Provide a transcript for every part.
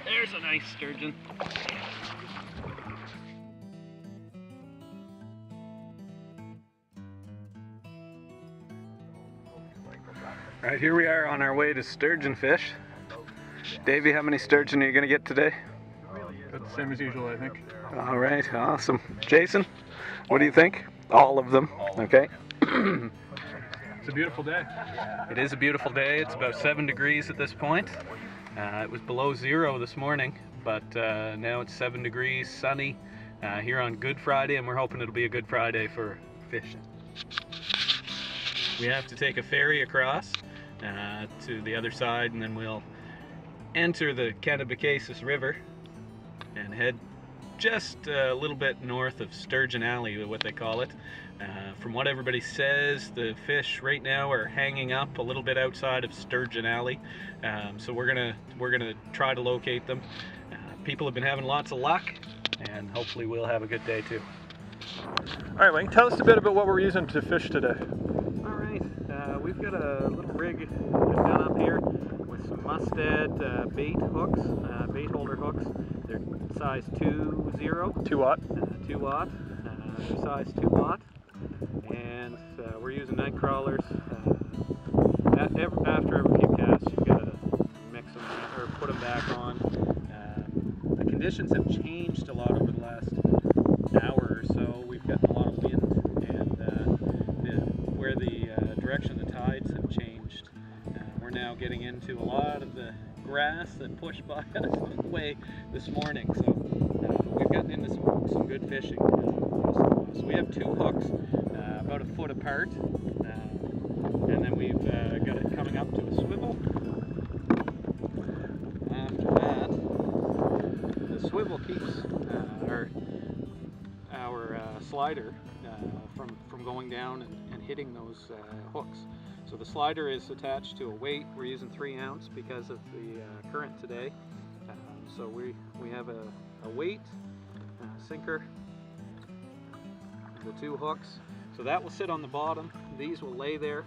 There's a nice sturgeon. Right, here we are on our way to sturgeon fish. Davey, how many sturgeon are you going to get today? About the same as usual, I think. All right, awesome. Jason, what do you think? All of them, okay. It's a beautiful day. It is a beautiful day. It's about 7 degrees at this point. It was below 0 this morning, but now it's 7 degrees, sunny here on Good Friday, and we're hoping it'll be a good Friday for fishing. We have to take a ferry across to the other side, and then we'll enter the Kennebecasis River and head just a little bit north of Sturgeon Alley, what they call it. From what everybody says, the fish right now are hanging up a little bit outside of Sturgeon Alley, so we're gonna try to locate them. People have been having lots of luck, and hopefully we'll have a good day too. All right, Wayne, tell us a bit about what we're using to fish today. All right, we've got a little rig done up here with some Mustad bait hooks, bait holder hooks. They're size 2.0. 2 watt. 2 watt. They're size 2 watt. And we're using night crawlers. After every few casts, you've got to mix them or put them back on. The conditions have changed a lot over the last hour or so. We've gotten a lot of wind, and where the direction of the tides have changed, we're now getting into a lot of the grass that pushed by us on the way this morning. So we've gotten into some good fishing. So we have 2 hooks, about a foot apart, and then we've got it coming up to a swivel. After that, the swivel keeps our slider from going down and hitting those hooks. So the slider is attached to a weight. We're using 3 ounce because of the current today. So we have a weight, sinker, the 2 hooks. So that will sit on the bottom. These will lay there.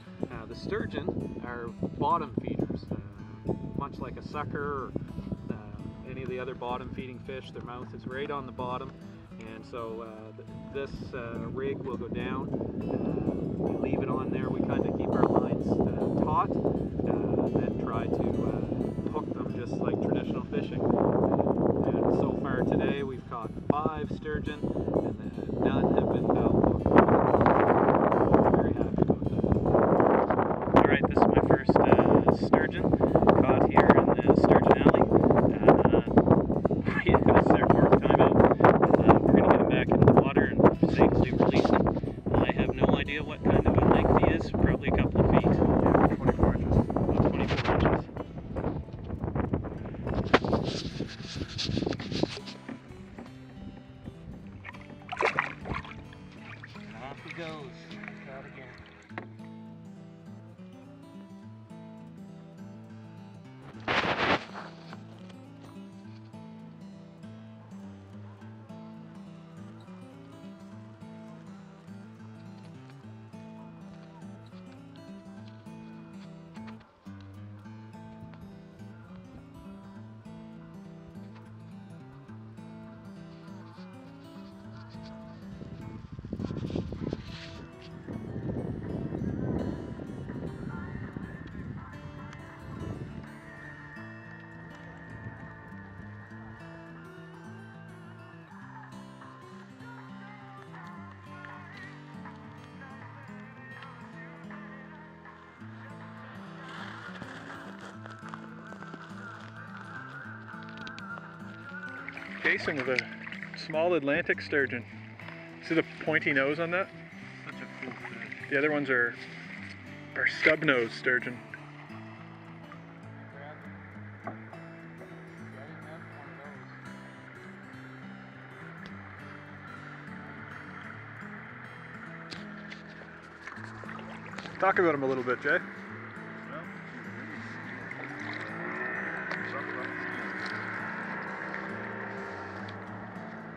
The sturgeon are bottom feeders, much like a sucker or any of the other bottom feeding fish. Their mouth is right on the bottom, and so this rig will go down. We leave it on there. We kind of keep our lines taut, and try to hook them just like traditional fishing. And so far today we've caught 5 sturgeon, and none have been foul hooked. Very happy about that. All right, this is my first sturgeon caught here in the Sturgeon Alley. This is our 4th time out. We're going to get him back into the water and safely release him. I have no idea what kind of a length he is, probably a couple of feet. Yeah, 24 inches. About 24 inches. And off he goes. Caught again. Casing with a small Atlantic sturgeon. See the pointy nose on that? Such a cool fish. The other ones are stub nose sturgeon. Talk about him a little bit, Jay.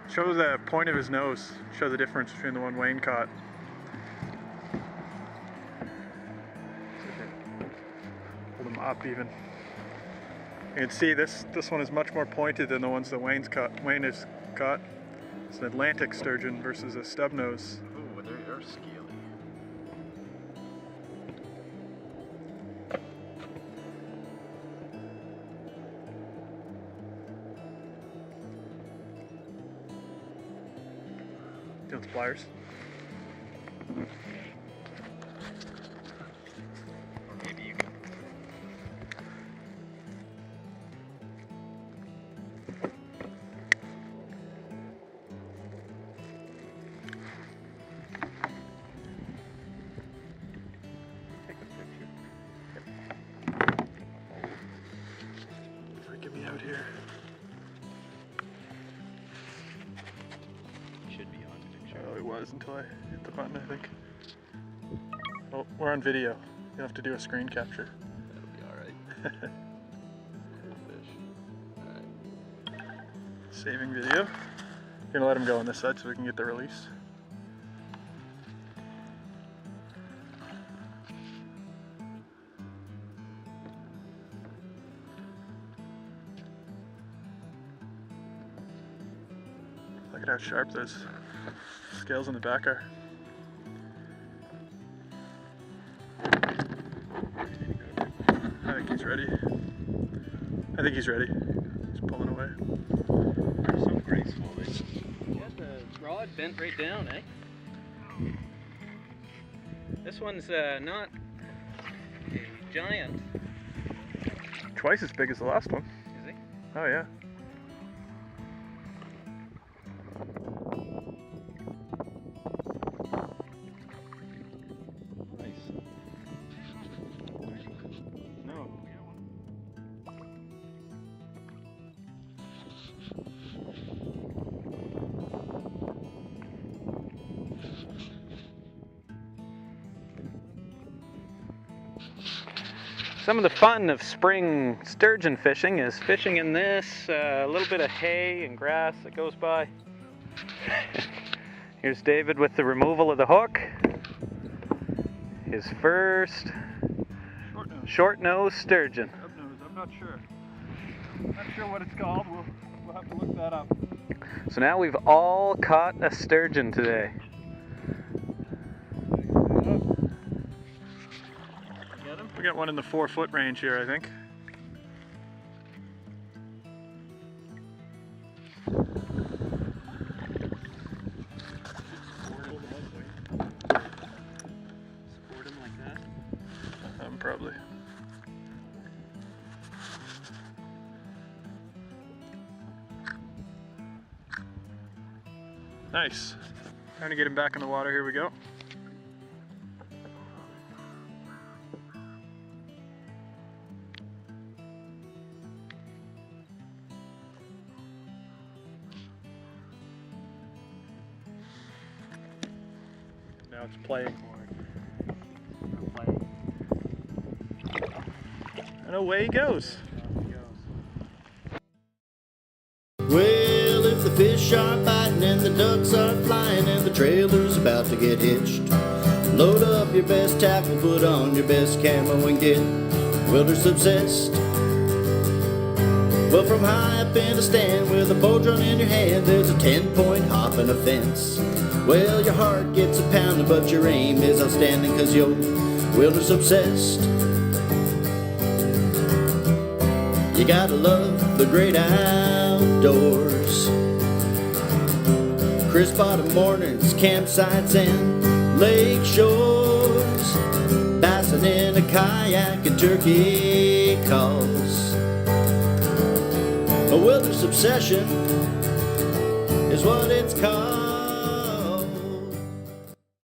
Show the point of his nose. Show the difference between the one Wayne caught. Hold him up even. You can see this one is much more pointed than the ones that Wayne has caught. It's an Atlantic sturgeon versus a stubnose. Ooh, they're scaly. You want pliers? Or maybe you can. Take a picture. Get me out here. Should be on picture. Oh, it was until I hit the button, I think. Oh, we're on video. You have to do a screen capture. That'll be alright. Cool fish. Alright. Saving video. Gonna let him go on this side so we can get the release. Look at how sharp those scales in the back are. I think he's ready. I think he's ready. He's pulling away. They're so graceful. Got the rod bent right down, eh? This one's not a giant. Twice as big as the last one. Is he? Oh yeah. Nice. No. Some of the fun of spring sturgeon fishing is fishing in this, a little bit of hay and grass that goes by. Here's David with the removal of the hook. His first short-nose sturgeon. Stubnose, I'm not sure. Not sure what it's called. We'll have to look that up. So now we've all caught a sturgeon today. We got one in the 4-foot range here, I think. Support him like that. Probably. Nice. Trying to get him back in the water. Here we go. Now it's playing more. And away he goes. Well, if the fish are biting and the ducks are flying and the trailer's about to get hitched, load up your best tackle, put on your best camo and get wilderness obsessed. Well, from high up in a stand with a bow drawn in your hand, there's a 10-point hop and a fence. Well, your heart gets a pounding, but your aim is outstanding, 'cause you're wilderness obsessed. You gotta love the great outdoors. Crisp autumn mornings, campsites and lake shores, bassin' in a kayak and turkey calls. A wilderness obsession is what it's called.